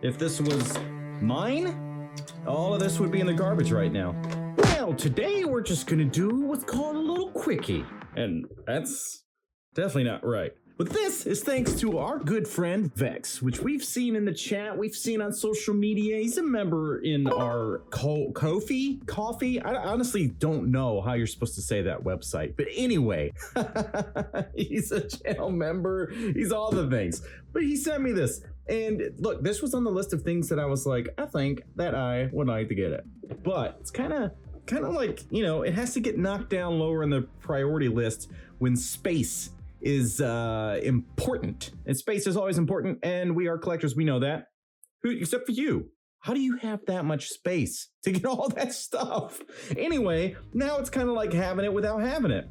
If this was mine, all of this would be in the garbage right now. Well, today we're just gonna do what's called a little quickie. And that's definitely not right. But this is thanks to our good friend Vex, which we've seen in the chat, we've seen on social media. He's a member in our Ko-fi. I honestly don't know how you're supposed to say that website. But anyway, he's a channel member. He's all the things. But he sent me this. And look, this was on the list of things that I was like, I think that I would like to get it. But it's kind of like, you know, it has to get knocked down lower in the priority list when space is important. And space is always important, and we are collectors, we know that. Except for you. How do you have that much space to get all that stuff? Anyway, now it's kind of like having it without having it.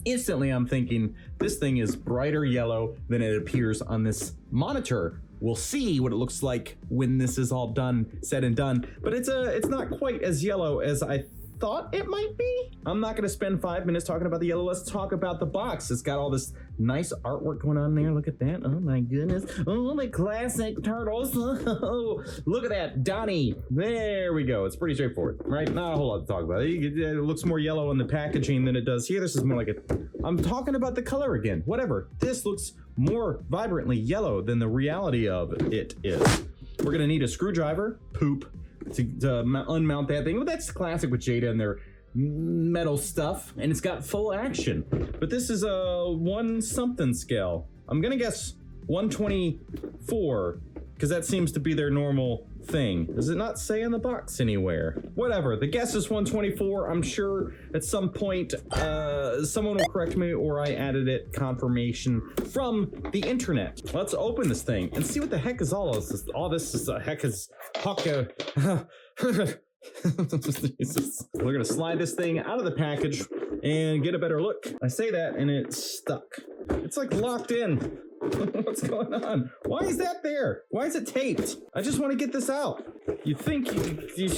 Instantly, I'm thinking, this thing is brighter yellow than it appears on this monitor. We'll see what it looks like when this is all said and done. But it's not quite as yellow as I thought it might be. I'm not gonna spend 5 minutes talking about the yellow. Let's talk about the box. It's got all this nice artwork going on there. Look at that. Oh my goodness. Oh, the classic turtles. Oh, look at that, Donnie. There we go. It's pretty straightforward, right? Not a whole lot to talk about. It looks more yellow in the packaging than it does here. This is more like I'm talking about the color again. Whatever. This looks more vibrantly yellow than the reality of it is. We're gonna need a screwdriver, poop, to unmount that thing. Well, that's classic with Jada and their metal stuff, and it's got full action. But this is a 1 something scale. I'm gonna guess 124, because that seems to be their normal thing. Does it not say in the box anywhere? Whatever, the guess is 124. I'm sure at some point someone will correct me, or I added it confirmation from the internet. Let's open this thing and see what the heck is all this. All this is heck is Jesus. We're gonna slide this thing out of the package and get a better look. I say that and it's stuck. It's like locked in. What's going on? Why is that there? Why is it taped? I just want to get this out. You think you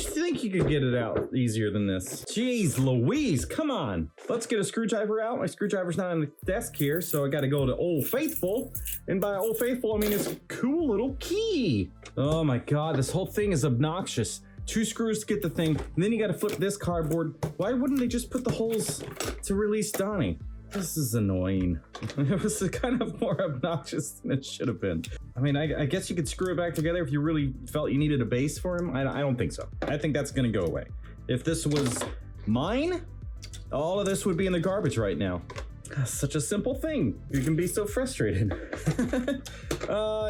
could get it out easier than this? Jeez Louise, come on. Let's get a screwdriver out. My screwdriver's not on the desk here, so I got to go to Old Faithful. And by Old Faithful, I mean this cool little key. Oh my God, this whole thing is obnoxious. 2 screws to get the thing, and then you got to flip this cardboard. Why wouldn't they just put the holes to release Donnie? This is annoying. It was kind of more obnoxious than it should have been. I mean, I guess you could screw it back together if you really felt you needed a base for him. I don't think so. I think that's gonna go away. If this was mine, all of this would be in the garbage right now. Such a simple thing. You can be so frustrated.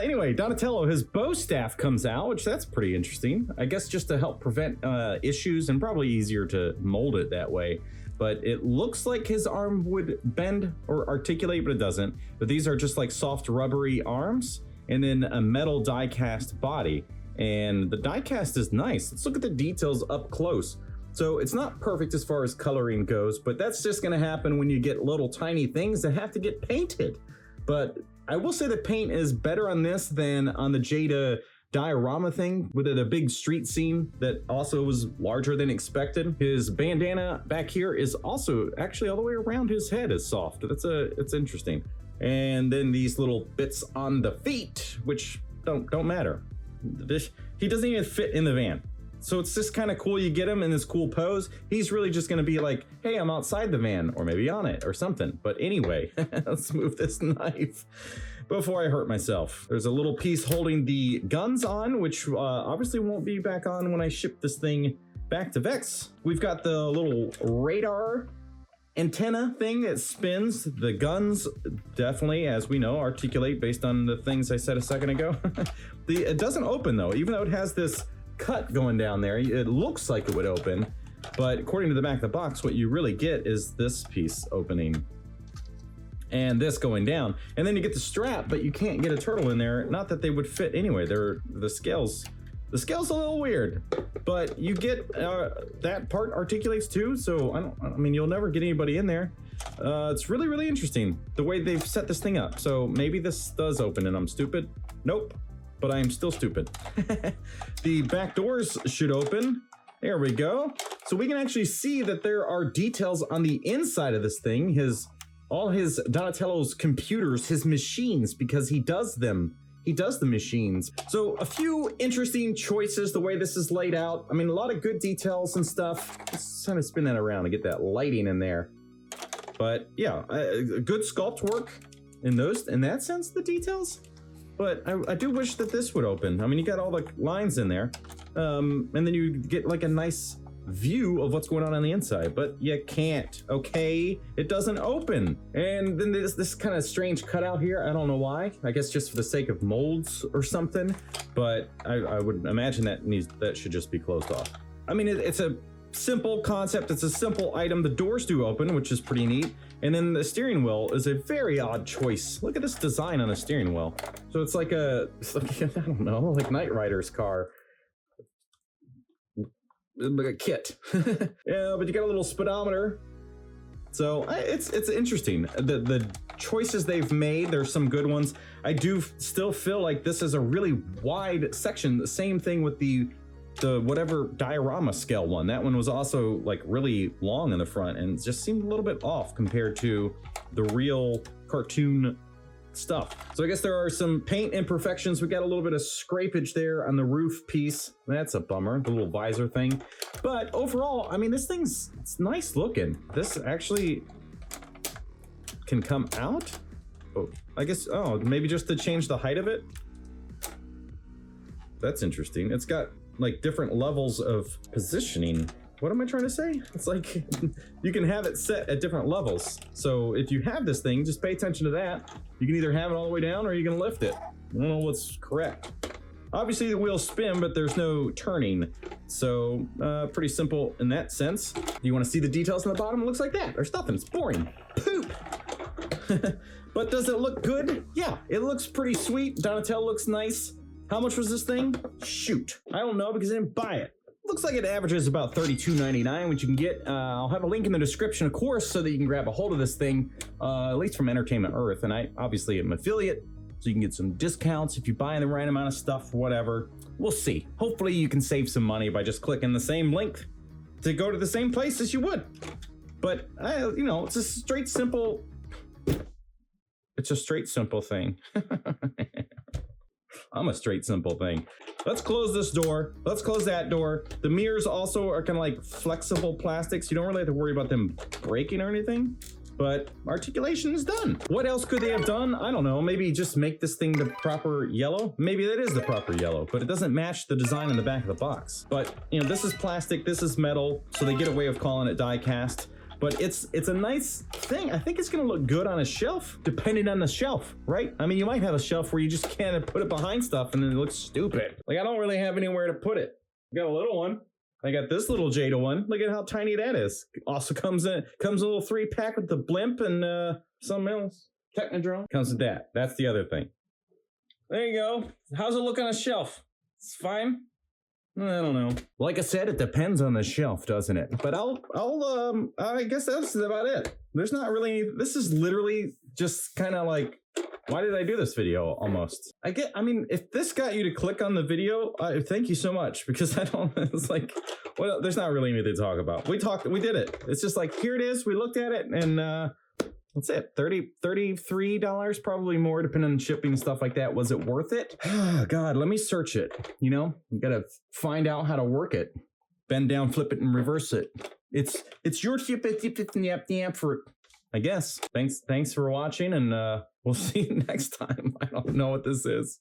Anyway, Donatello, his bow staff comes out, which that's pretty interesting. I guess just to help prevent issues, and probably easier to mold it that way. But it looks like his arm would bend or articulate, but it doesn't. But these are just like soft rubbery arms, and then a metal die cast body. And the die cast is nice. Let's look at the details up close. So it's not perfect as far as coloring goes, but that's just gonna happen when you get little tiny things that have to get painted. But I will say the paint is better on this than on the Jada diorama thing with a big street scene that also was larger than expected. His bandana back here is also actually all the way around his head is soft. It's interesting. And then these little bits on the feet, which don't matter. He doesn't even fit in the van. So it's just kind of cool. You get him in this cool pose. He's really just gonna be like, hey, I'm outside the van, or maybe on it or something. But anyway, let's move this knife before I hurt myself. There's a little piece holding the guns on, which obviously won't be back on when I ship this thing back to Vex. We've got the little radar antenna thing that spins. The guns definitely, as we know, articulate based on the things I said a second ago. It doesn't open though, even though it has this cut going down there. It looks like it would open, but according to the back of the box, what you really get is this piece opening and this going down, and then you get the strap, but you can't get a turtle in there. Not that they would fit anyway. The scale's a little weird, but you get that part articulates too. So I mean, you'll never get anybody in there. It's really interesting the way they've set this thing up. So maybe this does open and I'm stupid. Nope. But I am still stupid. The back doors should open. There we go. So we can actually see that there are details on the inside of this thing. All his Donatello's computers, his machines, because he does them he does the machines. So a few interesting choices the way this is laid out. I mean, a lot of good details and stuff. Just kind of spin that around to get that lighting in there. But yeah, good sculpt work in that sense, the details. But I do wish that this would open. I mean, you got all the lines in there, and then you get like a nice view of what's going on the inside, but you can't, okay? It doesn't open. And then this kind of strange cutout here. I don't know why. I guess just for the sake of molds or something, but I would imagine that should just be closed off. I mean, it's a simple concept. It's a simple item. The doors do open, which is pretty neat. And then the steering wheel is a very odd choice. Look at this design on the steering wheel. So it's like I don't know, like Knight Rider's car. Like a kit. Yeah, but you got a little speedometer. So it's interesting. The choices they've made, there's some good ones. I do still feel like this is a really wide section. The same thing with the whatever diorama scale one. That one was also like really long in the front and just seemed a little bit off compared to the real cartoon stuff. So I guess there are some paint imperfections. We got a little bit of scrapage there on the roof piece. That's a bummer, the little visor thing. But overall, I mean, it's nice looking. This actually can come out. Oh, I guess, maybe just to change the height of it. That's interesting. It's got like different levels of positioning. What am I trying to say? It's like you can have it set at different levels. So if you have this thing, just pay attention to that. You can either have it all the way down or you can lift it. I don't know what's correct. Obviously the wheels spin, but there's no turning. So pretty simple in that sense. You want to see the details on the bottom? It looks like that. There's nothing. It's boring. Poop. But does it look good? Yeah, it looks pretty sweet. Donatello looks nice. How much was this thing? Shoot. I don't know because I didn't buy it. Looks like it averages about $32.99, which you can get. I'll have a link in the description, of course, so that you can grab a hold of this thing, at least from Entertainment Earth. And I obviously am an affiliate, so you can get some discounts if you buy the right amount of stuff, whatever. We'll see. Hopefully you can save some money by just clicking the same link to go to the same place as you would. But, you know, it's a straight, simple thing. I'm a straight, simple thing. Let's close this door. Let's close that door. The mirrors also are kind of like flexible plastics. You don't really have to worry about them breaking or anything, but articulation is done. What else could they have done? I don't know. Maybe just make this thing the proper yellow. Maybe that is the proper yellow, but it doesn't match the design on the back of the box. But, you know, this is plastic, this is metal, so they get away with calling it die cast. But it's a nice thing. I think it's gonna look good on a shelf, depending on the shelf, right? I mean, you might have a shelf where you just can't put it behind stuff and then it looks stupid. Like, I don't really have anywhere to put it. I got a little one. I got this little Jada one. Look at how tiny that is. Also comes a little 3-pack with the blimp and something else. Technodrome. Comes with that. That's the other thing. There you go. How's it look on a shelf? It's fine. I don't know. Like I said, it depends on the shelf, doesn't it? But I guess that's about it. There's not really, this is literally just kind of like, why did I do this video almost? I mean, if this got you to click on the video, thank you so much, because it's like, well, there's not really anything to talk about. We did it. It's just like, here it is. We looked at it and, that's it. $33, probably more, depending on shipping and stuff like that. Was it worth it? Oh, God, let me search it. You know, you gotta find out how to work it. Bend down, flip it, and reverse it. It's your yap for, I guess. Thanks for watching, and we'll see you next time. I don't know what this is.